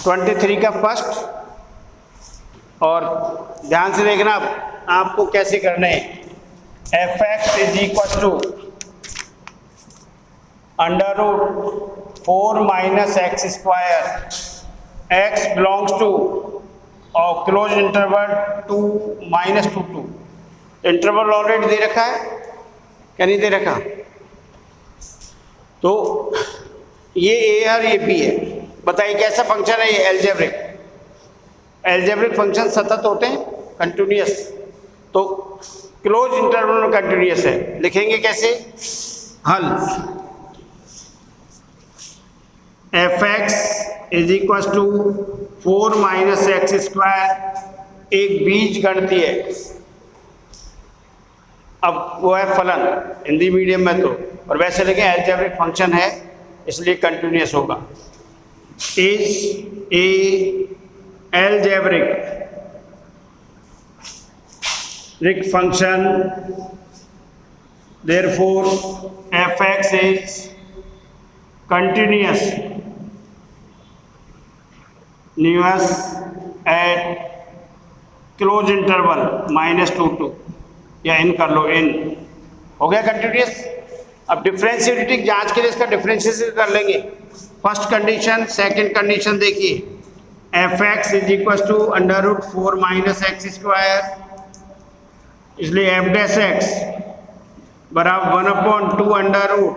23 का फर्स्ट, और ध्यान से देखना आपको कैसे करने हैं। F x is equal to under root 4 minus x square, x belongs to और closed interval 2 minus 2 2। Interval already दे रखा है क्या नहीं दे रखा? तो ये ए है और ये बी है। बताइए कैसा फंक्शन है ये? एल्जेब्रिक। एल्जेब्रिक फंक्शन सतत होते हैं, कंटिन्यूअस, तो क्लोज इंटरवल में कंटिन्यूअस है। लिखेंगे कैसे? हल f x is equal to 4 minus x square, एक बीज गणितीय है। अब वो है फलन हिंदी मीडियम में तो, और वैसे लेकिन एल्जेब्रिक फंक्शन है इसलिए कंटिन्यूअस होगा। Is a algebraic function, therefore fx is continuous at close interval -2 2, या इन कर लो, इन हो गया कंटिन्यूअस। अब डिफरेंशिएबिलिटी की जांच के लिए इसका डिफरेंशिएशन कर लेंगे। फर्स्ट कंडीशन, सेकंड कंडीशन देखिए, f x is equal to under root 4 minus x square, इसलिए एफ डैश एक्स बराबर 1/2 under root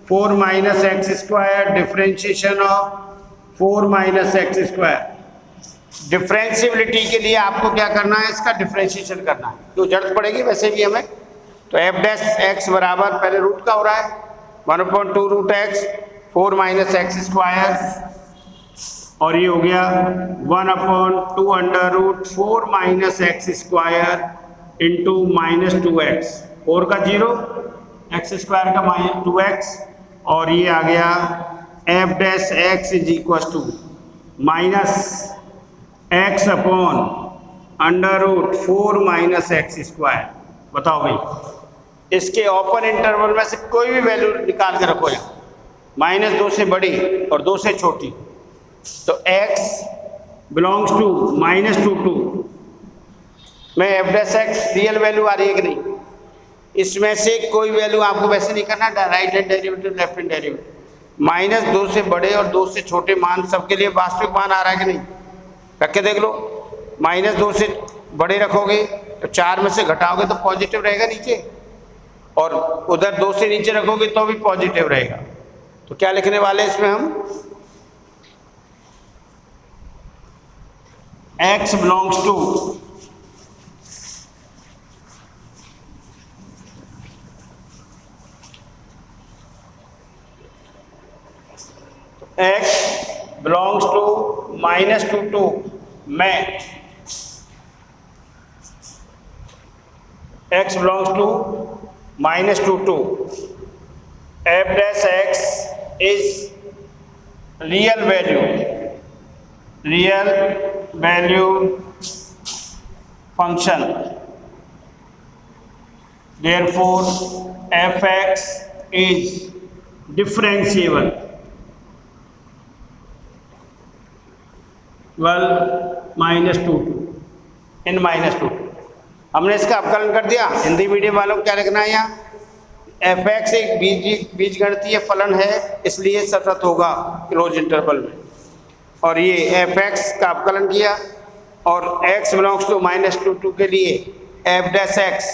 4 minus x square, differentiation of 4 minus x square. Differentiability के लिए आपको क्या करना है? इसका डिफरेंशिएशन करना है, जो जरूरत पड़ेगी वैसे भी हमें। तो एफ डैश एक्स बराबर पहले रूट का हो रहा है 1/2 root x 4 minus x square, और ये हो गया 1/2 under root 4 minus x square into -2x, 4 का 0, एक्स स्क्वायर का -2x, और ये आ गया f dash x is equal to minus x upon under root 4 minus x square. बताओ भाई, इसके ओपन इंटरवल में से कोई भी वैल्यू निकाल के रखो यहाँ, -2 से बड़ी और 2 से छोटी। तो x बिलोंग्स टू -2 2 में f dash x real value आ रही है कि नहीं? इसमें से कोई वैल्यू आपको वैसे नहीं करना, right hand derivative left hand derivative. -2 से बड़े और 2 से छोटे मान सबके लिए वास्तविक मान आ रहा है कि नहीं? रख के देख लो। -2 से बड़े रखोगे तो 4 में से घटाओगे तो पॉजिटिव रहेगा नीचे, और उधर 2 से नीचे रखोगे तो भी पॉजिटिव रहेगा। तो क्या लिखने वाले इसमें हम? x बिलोंग्स टू -2 2 में x belongs to -2 2, f dash x is real value function, therefore f x is differentiable -2 in -2। हमने इसका अपकलन कर दिया। हिंदी मीडियम वालों को क्या लिखना है यहाँ? एफ एक्स एक बीजगणितीय फलन है इसलिए सतत होगा क्लोज इंटरवल में, और ये एफ एक्स का अपकलन किया, और x बिलोंग्स टू -2 2 के लिए F dash x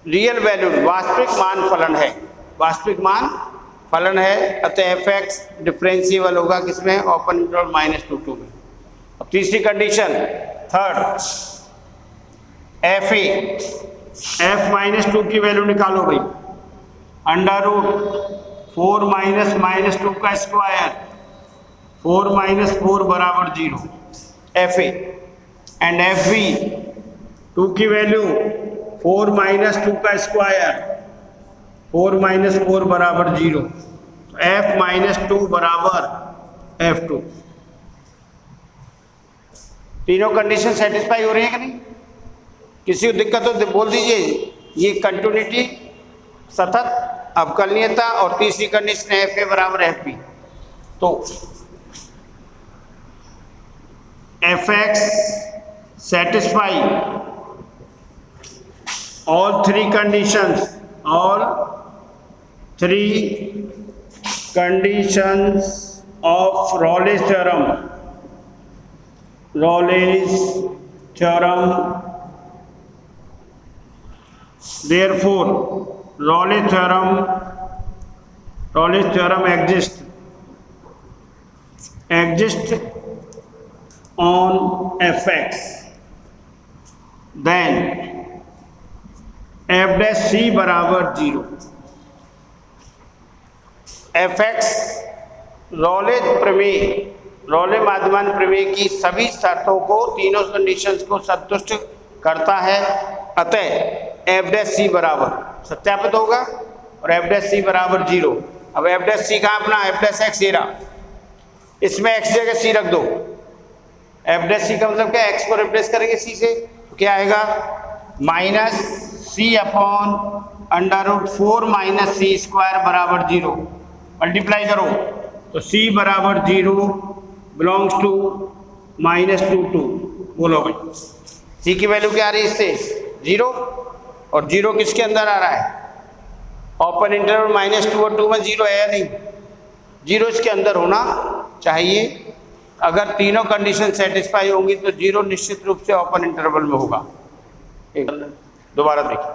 real value वास्तविक मान फलन है, वास्तविक मान फलन है, अतः एफ एक्स डिफरेंशिएबल होगा किसमें? ओपन इंटरवल -2 2 में। अब तीसरी condition, third, F a, F -2 की वैल्यू निकालो भाई, अंडर रूट 4 माइनस -2 का स्क्वायर, 4 - 4 बराबर 0, f a, and f b 2 की वैल्यू 4 - 2 का स्क्वायर, 4 - 4 बराबर 0, एफ -2 बराबर F2। तीनों कंडीशन सेटिस्फाई हो रही है कि नहीं? किसी को दिक्कत हो तो बोल दीजिए। ये कंटिन्यूटी, सतत, अवकलनीयता, और तीसरी कंडीशन एफ ए बराबर एफ बी। तो fx satisfy all three conditions of Raleigh's theorem. Therefore, Raleigh's theorem exists on fx. Then f dash c बराबर 0. fx रॉले माध्यमान प्रमेय की सभी शर्तों को, तीनों कंडीशंस को संतुष्ट करता है। अतः f डैश c बराबर सत्यापित होगा और f डैश c बराबर 0। अब f डैश c कहाँ अपना f डैश x ये रहा, इसमें x जगह c रख दो। f डैश c का मतलब क्या, x को रिप्लेस करेंगे c से, तो क्या आएगा minus c upon √4 minus c square बराबर 0। मल्टीप्लाई करो तो c बराबर 0 बिलोंग्स टू -2 बोलो भाई c की वैल्यू क्या आ रही है इससे 0, और 0 किसके अंदर आ रहा है, ओपन इंटरवल -2 और 2 में 0 है या नहीं, 0 इसके अंदर होना चाहिए। अगर तीनों कंडीशन सेटिस्फाई होंगी तो 0 निश्चित रूप से ओपन इंटरवल में होगा। दोबारा देखिए,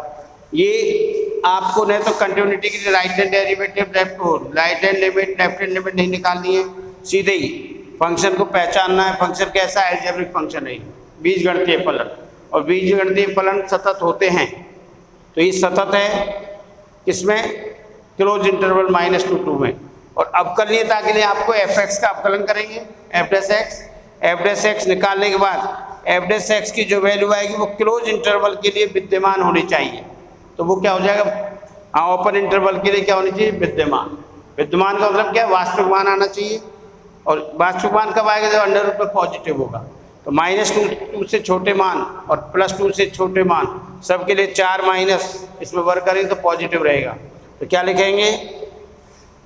ये आपको नहीं तो कंटिन्यूटी के लिए right hand derivative right hand limit left hand limit नहीं निकालनी है, सीधे ही फंक्शन को पहचानना है। फंक्शन कैसा है, अलजेब्रिक फंक्शन है, बीजगणितीय फलन, और बीजगणितीय फलन सतत होते हैं। तो ये सतत है किसमें, क्लोज इंटरवल -2 to 2 में। और अवकलनीयता के लिए आपको fx का अवकलन करेंगे, f डैश x निकालने के बाद f डैश x की जो वैल्यू आएगी वो क्लोज इंटरवल के लिए विद्यमान होनी चाहिए। तो वो क्या हो जाएगा, ओपन इंटरवल के लिए क्या होनी चाहिए, विद्यमान। विद्यमान का मतलब क्या है, वास्तविक मान आना चाहिए। और वास्तविक मान कब आएगा, जब अंडर रूट में पॉजिटिव होगा। तो -2 से छोटे मान और +2 से छोटे मान सबके लिए 4 माइनस इसमें वर्क करेंगे तो पॉजिटिव रहेगा। तो क्या लिखेंगे,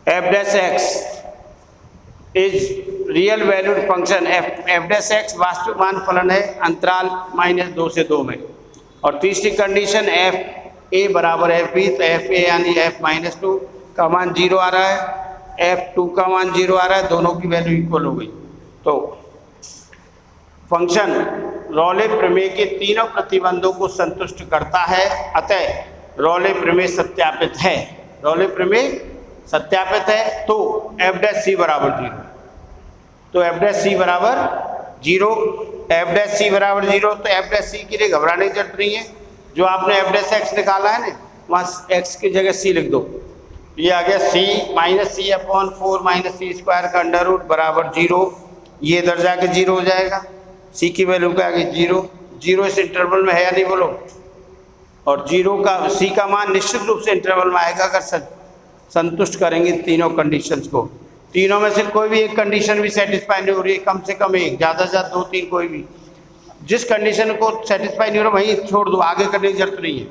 f dash x is real valued function, f dash x वास्तविक मान फलन है अंतराल -2 से 2 में। और तीसरी कंडीशन f a बराबर f b, तो f a यानी f -2 का मान 0 आ रहा है, f2 का मान 0 आ रहा है, दोनों की वैल्यू इक्वल हो गई। तो फंक्शन रॉले प्रमेय के तीनों प्रतिबंधों को संतुष्ट करता है, अतः रॉले प्रमेय सत्यापित है। रॉले प्रमेय सत्यापित है तो f डैश c बराबर 0। तो f डैश c बराबर 0, f डैश c बराबर 0, तो f डैश c के लिए घबराने की जरूरत नहीं है। जो आपने f डैश x निकाला है ना, वहाँ x की जगह c लिख दो। ये आ गया c -c/4 - c स्क्वायर का अंडर रूट बराबर 0। ये इधर जाके 0 हो जाएगा। c की वैल्यू क्या आ गई 0। 0 इस इंटरवल में है या नहीं बोलो। और 0 का c का मान निश्चित रूप से इंटरवल में आएगा अगर संतुष्ट करेंगे तीनों कंडीशंस को। तीनों में से कोई भी एक कंडीशन भी सेटिस्फाई नहीं हो रही है, कम से कम एक, ज़्यादा से ज़्यादा 2-3, कोई भी। जिस कंडीशन को सेटिस्फाई नहीं हो रहा वहीं छोड़ दो, आगे करने की जरूरत नहीं है।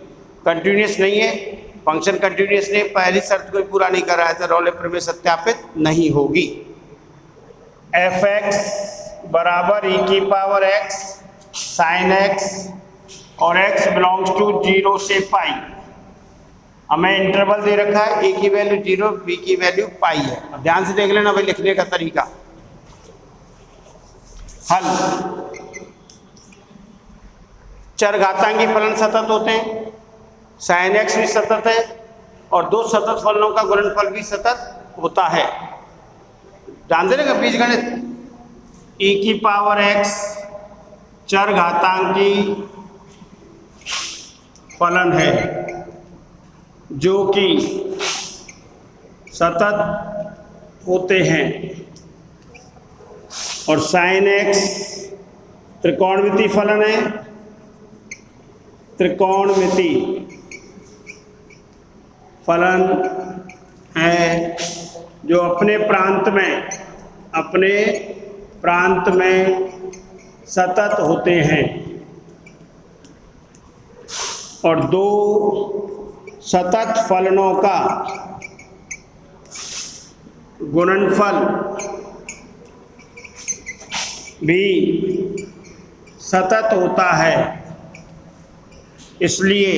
कंटिन्यूस नहीं है फंक्शन, कंटिन्यूस नहीं, पहली शर्त कोई पूरा नहीं कर रहा है तो रॉले प्रमेय सत्यापित नहीं होगी। f(x) बराबर e⁻x sin x और x बिलोंग्स टू 0 से पाई। हमें इंटरवल दे रखा है, a की वैल्यू 0, b की वैल्यू पाई है। अब ध्यान से देख लेना भाई लिखने का तरीका। हल, चरघातांकी फलन सतत होते हैं, sin x भी सतत है और दो सतत फलनों का गुणनफल भी सतत होता है। जानते रहेगा बीजगणित, e⁻x चरघातांकी फलन है जो कि सतत होते हैं, और sin x त्रिकोणमिति फलन है, त्रिकोणमिति फलन है जो अपने प्रांत में सतत होते हैं। और दो सतत फलनों का गुणनफल भी सतत होता है, इसलिए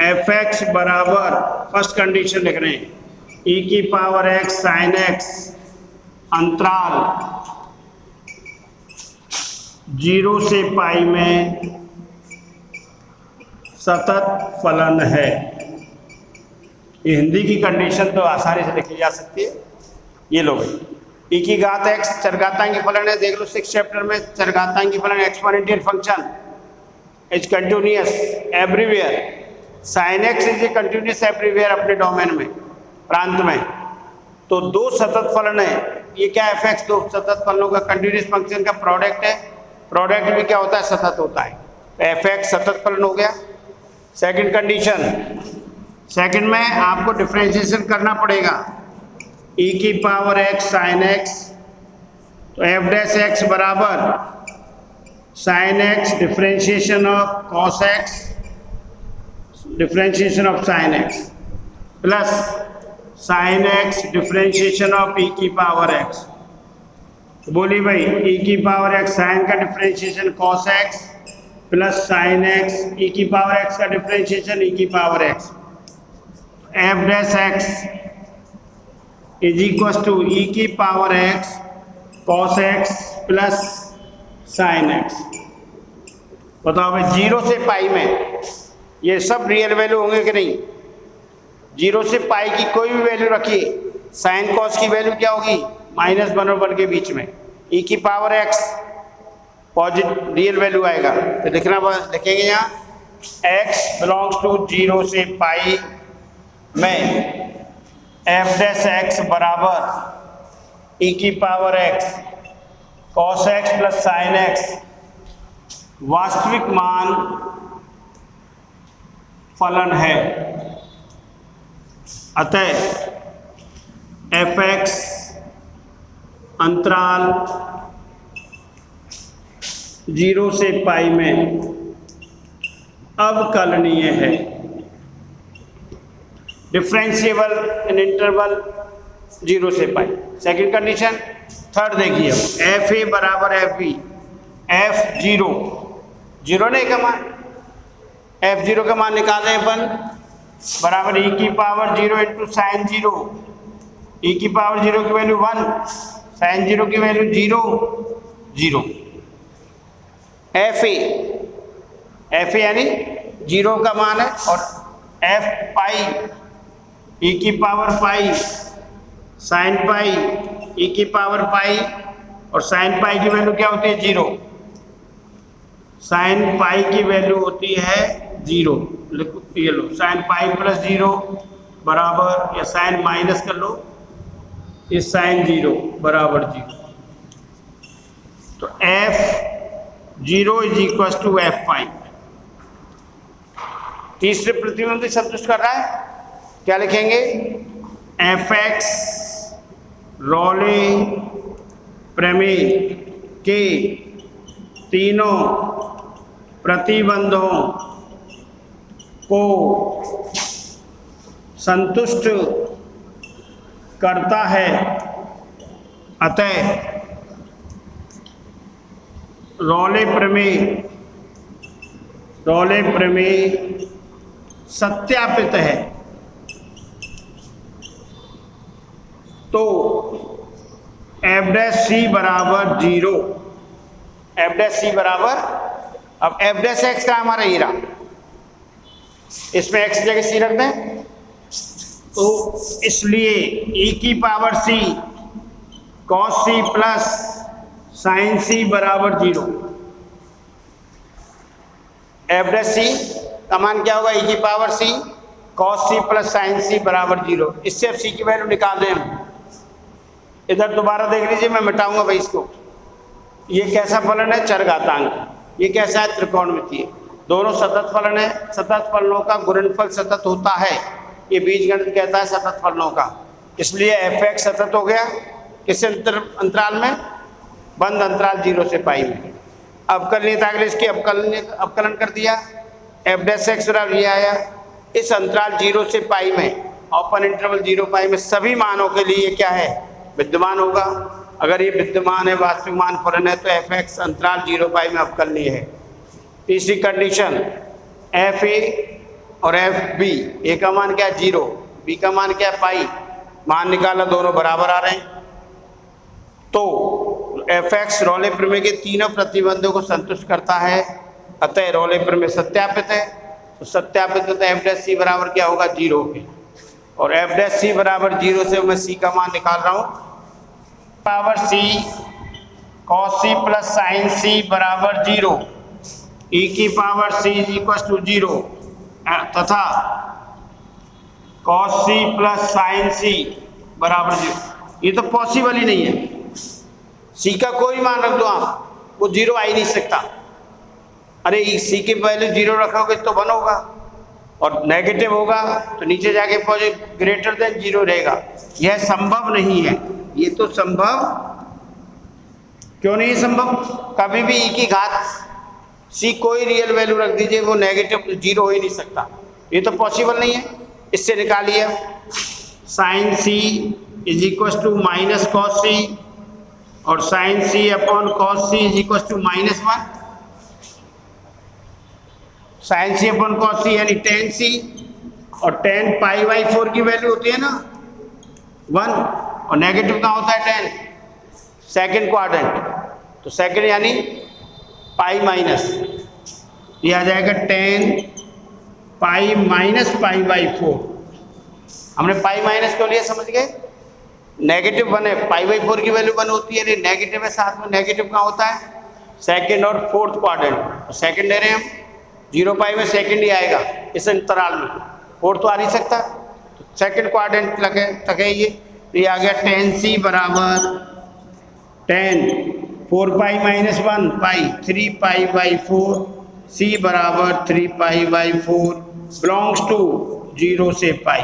एफ एक्स बराबर, फर्स्ट कंडीशन लिख रहे हैं, ई की पावर एक्स साइन एक्स अंतराल 0 से पाई में सतत फलन है। ये हिंदी की कंडीशन तो आसानी से लिखी जा सकती है। ये लो भाई, ई की घात एक्स चरघातांकी फलन है, देख लो 6 चैप्टर में चरघातांकी फलन exponential function is continuous everywhere, sine x is a continuous everywhere अपने डोमेन में, प्रांत में। तो दो सतत फलन है, ये क्या एफ एक्स दो सतत फलनों का कंटिन्यूअस फंक्शन का प्रोडक्ट है, प्रोडक्ट भी क्या होता है, सतत होता है। तो एफ एक्स सतत फलन हो गया। सेकंड कंडीशन, सेकंड में आपको डिफरेंशिएशन करना पड़ेगा, ई की पावर एक्स साइन एक्स, तो एफ डैश एक्स बराबर sine x differentiation of cos x, differentiation of sine x plus sine x differentiation of e की पावर एक्स। तो बोलिए भाई, ई की पावर एक्स साइन का differentiation cos x plus sine x e की power x का differentiation e की power x, f dash x is equal to e की power x cos x plus sine x. बताओ भाई, 0 से पाई में ये सब रियल वैल्यू होंगे कि नहीं? 0 से पाई की कोई भी वैल्यू रखिए, साइन कॉस की वैल्यू क्या होगी, -1 और 1 के बीच में, ई की power x positive real value आएगा। तो लिखेंगे यहाँ x बिलोंग्स टू 0 से पाई में एफ डैश एक्स बराबर ई की power x cos x plus sine x वास्तविक मान फलन है। अतः एफ एक्स अंतराल 0 से पाई में अवकलनीय है, डिफरेंशिएबल इन इंटरवल 0 से पाई। Second condition. थर्ड देखिए, एफ ए बराबर एफ बी, एफ जीरो नहीं का मान, एफ जीरो का मान निकालें अपन, बराबर ई की पावर 0 इंटू साइन 0, ई की पावर 0 की वैल्यू 1, साइन 0 की वैल्यू 0। एफ ए यानी 0 का मान है, और एफ पाई ई की पावर पाई साइन पाई ई की पावर पाई, और साइन पाई की वैल्यू क्या होती है, 0। साइन पाई की वैल्यू होती है 0। लिखो, ये लो, साइन पाई प्लस 0 बराबर, या साइन माइनस कर लो, ये साइन 0 बराबर 0। तो F0 is equal to f pi. तीसरे प्रतिबंध संतुष्ट कर रहा है, क्या लिखेंगे, एफ एक्स रॉले प्रमेय के तीनों प्रतिबंधों को संतुष्ट करता है। अतः रॉले प्रमेय सत्यापित है। तो एफ डैश सी बराबर 0, एफ डैश सी बराबर, अब एफ डैश एक्स का हमारा हीरा, इसमें एक्स जगह सी रख दें, तो इसलिए ई की power c cos c plus sine c बराबर 0। एफ डैश सी का मान क्या होगा, ई की power c cos c plus sine c बराबर 0। इससे अब सी की वैल्यू निकाल दें हम। इधर दोबारा देख लीजिए, मैं मिटाऊंगा भाई इसको। ये कैसा फलन है, चरघातांक। ये कैसा है, त्रिकोणमितीय। दोनों सतत फलन है, सतत फलनों का गुणनफल सतत होता है, ये बीजगणित कहता है सतत फलनों का। इसलिए एफ एक्स सतत हो गया, किस अंतराल में, बंद अंतराल 0 से पाई में। अवकलनीयता के लिए इसकी अवकलन कर दिया, एफ डैश एक्स बराबर ये आया। इस अंतराल 0 से पाई में, ओपन इंटरवल 0 पाई में सभी मानों के लिए क्या है, विद्यमान होगा। अगर ये विद्यमान है, वास्तविक मान फलन है, तो एफ एक्स अंतराल 0 पाई में अवकलनीय है। तीसरी कंडीशन एफ ए और एफ बी, ए का मान क्या है 0, बी का मान क्या है पाई, मान निकाला, दोनों बराबर आ रहे हैं, तो एफ एक्स रोले प्रमेय के तीनों प्रतिबंधों को संतुष्ट करता है, अतः रोले प्रमेय सत्यापित है। तो सत्यापित होता है एफ डैश सी बराबर क्या होगा 0 के, और एफ डैश सी बराबर 0 से मैं सी का मान निकाल रहा हूँ, power c cos c plus sine c बराबर 0, ई की power c is equal to 0 तथा cos c plus sine c बराबर 0। ये तो पॉसिबल ही नहीं है, सी का कोई मान रख दो आप, वो 0 आ ही नहीं सकता। अरे सी की वैल्यू 0 रखोगे तो 1 होगा, और नेगेटिव होगा तो नीचे जाके पॉजिटिव ग्रेटर देन 0 रहेगा। यह संभव नहीं है, ये तो संभव क्यों नहीं संभव, कभी भी ई की घात सी कोई रियल वैल्यू रख दीजिए, वो नेगेटिव 0 हो ही नहीं सकता, ये तो पॉसिबल नहीं है। इससे निकालिए sine c is equal to minus cos c, और sine c upon cos c is equal to -1, sine c upon cos c यानी टेन सी, और टेन पाई बाई 4 की वैल्यू होती है ना 1, और नेगेटिव कहाँ होता है 10, सेकंड क्वाड्रेंट, तो सेकंड यानी पाई माइनस, ये आ जाएगा 10 पाई माइनस पाई बाई 4। हमने पाई माइनस क्यों लिया समझ गए, नेगेटिव 1 है, पाई बाई 4 की वैल्यू 1 होती है, नेगेटिव है, साथ में नेगेटिव कहाँ होता है सेकंड और फोर्थ क्वाड्रेंट, तो सेकंड ले रहे हैं हम, 0 पाई में सेकंड ही आएगा इस अंतराल में, फोर्थ तो आ नहीं सकता, तो सेकंड क्वाड्रेंट लगे तक है ये, तो ये आ गया 10c बराबर 10 4 pi minus 1 pi 3 pi by 4, c बराबर 3 पाई बाई 4 बिलोंग्स टू 0 से पाई।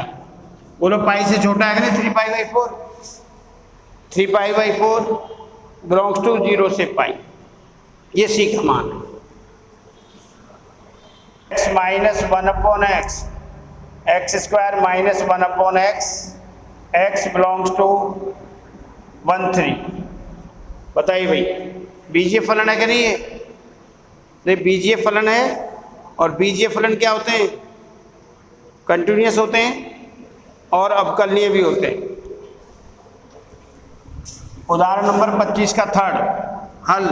बोलो पाई से छोटा है ना 3 pi by 4, 3 pi by 4 belongs to 0 से पाई, ये c का मान है। x minus 1 upon x, x square minus 1 upon x, x belongs to 1 3। बताइए भाई बीजीय फलन है कि नहीं है, नहीं बीजीय फलन है, और बीजीय फलन क्या होते हैं, कंटिन्यूअस होते हैं और अवकलनीय भी होते हैं। उदाहरण नंबर 25 का थर्ड हल,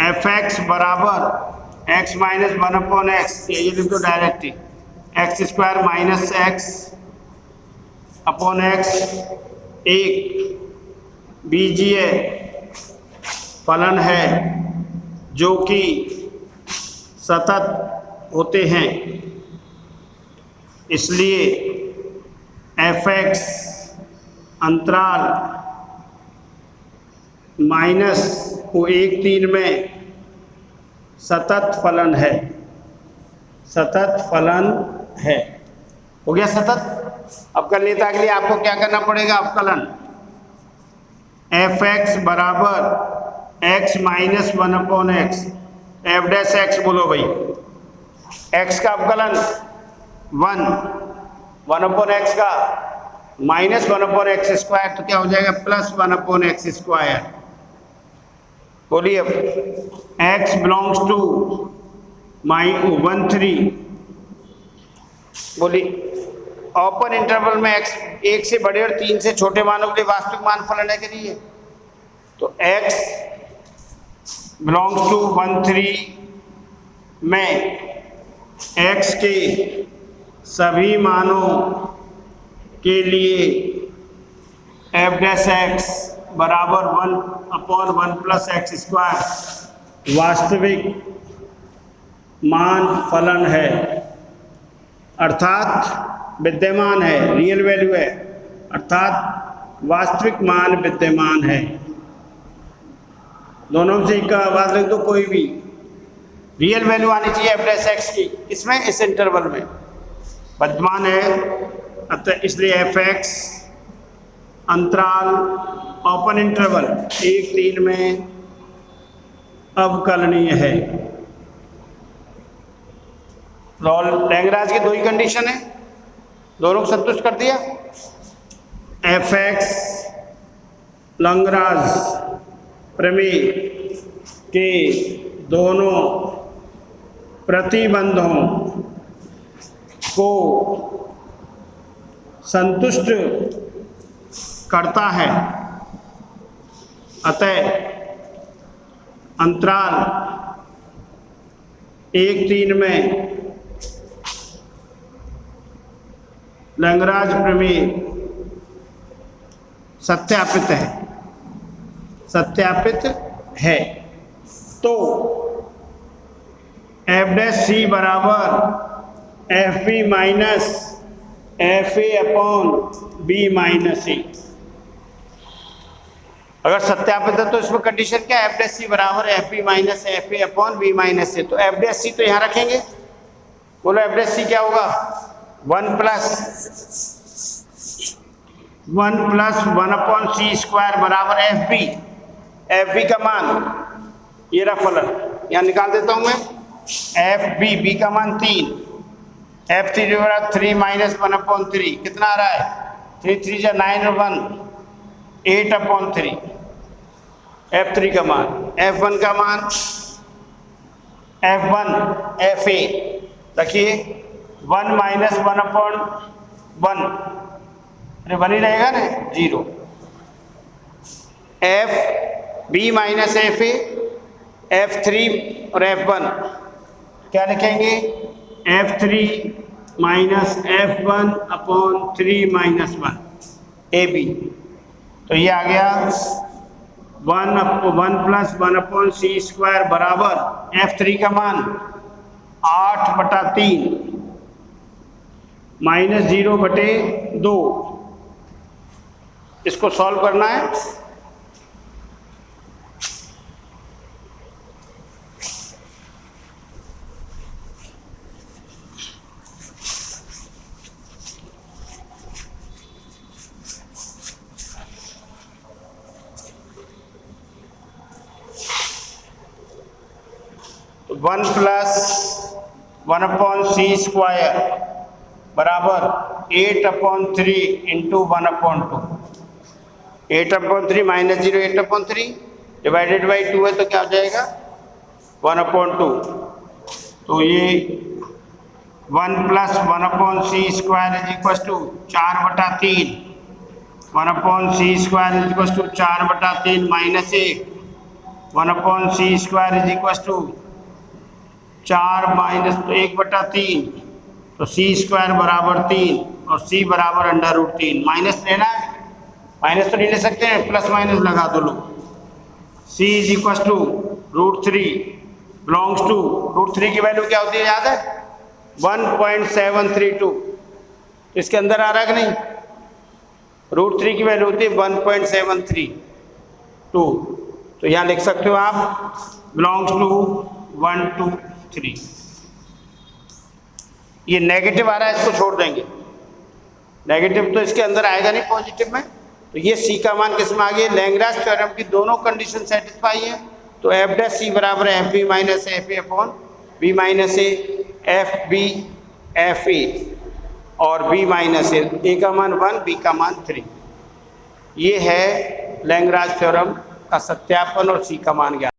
एफ एक्स बराबर एक्स माइनस 1 अपॉन एक्स, ये लिख दो डायरेक्ट ही, x square minus x upon x एक बीजीय फलन है जो कि सतत होते हैं, इसलिए एफ एक्स अंतराल माइनस को 1 3 में सतत फलन है, सतत फलन है। हो गया सतत। अवकलनीयता के लिए आपको क्या करना पड़ेगा, अवकलन एफ एक्स बराबर x minus 1 upon x, f dash x बोलो भाई, एक्स का अवकलन 1 अपॉन एक्स का माइनस 1 अपॉन एक्स स्क्वायर, तो क्या हो जाएगा प्लस 1 अपॉन एक्स स्क्वायर। बोलिए अब एक्स बिलोंग्स टू 1 3, बोलिए ओपन इंटरवल में x 1 से बड़े और 3 से छोटे मानों के लिए वास्तविक मान फलन है कि नहीं है, तो x बिलोंग्स टू 1 3 में x के सभी मानों के लिए f डैश x बराबर 1 अपॉन 1 प्लस एक्स स्क्वायर वास्तविक मान फलन है, अर्थात विद्यमान है, रियल वैल्यू है, अर्थात वास्तविक मान विद्यमान है। दोनों में से एक का आवाज लिख दो, कोई भी रियल वैल्यू आनी चाहिए एफ डैश एक्स की, इसमें इस इंटरवल में विद्यमान है, अतः इसलिए एफ एक्स अंतराल ओपन इंटरवल 1 3 में अवकलनीय है। लैग्रांज की 2 ही कंडीशन है, दोनों को संतुष्ट कर दिया। एफ एक्स लैग्रांज प्रमेय के दोनों प्रतिबंधों को संतुष्ट करता है, अतः अंतराल 1-3 में लैग्रांज प्रमेय सत्यापित है। तो एफ डैश सी बराबर F B minus F A upon B minus a. अगर सत्यापित है तो इसमें कंडीशन क्या है? एफ डैश सी बराबर F B minus F A upon B minus A. तो एफ डैश सी तो यहाँ रखेंगे, बोलो एफ डैश सी क्या होगा? 1 प्लस 1 अपॉन सी स्क्वायर बराबर एफ बी। एफ बी का मान ये रहा फलन, यहाँ निकाल देता हूँ मैं। एफ बी, बी का मान 3, एफ थ्री बराबर 3 माइनस 1 अपॉन 3 कितना आ रहा है? 3 3 जा 9 और 1 8 अपॉन 3। एफ थ्री का मान, एफ वन का मान, एफ वन एफ ए रखिए 1 माइनस 1 अपॉन 1, अरे 1 ही रहेगा ना, 0। F B minus F a, f three और एफ वन क्या लिखेंगे? F three minus f one upon 3 minus 1 a b. तो ये आ गया 1 प्लस 1 अपॉन सी स्क्वायर बराबर एफ थ्री का मान 8/3 माइनस 0/2। इसको सॉल्व करना है। तो 1 प्लस 1 अपॉन सी स्क्वायर बराबर 8/3 इंटू 1/2। 8/3 माइनस 0 8/3 डिवाइडेड बाई 2 है तो क्या हो जाएगा? 1/2। तो ये 1 plus 1 upon c square is equal to 4/3। 1 upon c square is equal to 4/3 minus 1। 1 upon c square is equal to 4 minus 1/3। तो सी स्क्वायर बराबर 3 और सी बराबर √3। माइनस लेना है, माइनस तो नहीं ले सकते हैं, प्लस माइनस लगा दो लोग। C is equal to √3 belongs to √3 की वैल्यू क्या होती है याद है? 1.732। तो इसके अंदर आ रहा है कि नहीं? √3 की वैल्यू होती है 1.732। तो यहाँ लिख सकते हो आप बिलोंग्स टू 1 2 3। ये नेगेटिव आ रहा है, इसको छोड़ देंगे, नेगेटिव तो इसके अंदर आएगा नहीं पॉजिटिव में। तो ये सी का मान किस में आ गया? लैग्रांज थ्योरम की दोनों कंडीशन सेटिस्फाई है। तो एफ डैश सी बराबर F B minus F A upon B minus a, f b f a और बी माइनस ए का मान 1 बी का मान 3। ये है लैग्रांज थ्योरम का सत्यापन और सी का मान ज्ञात।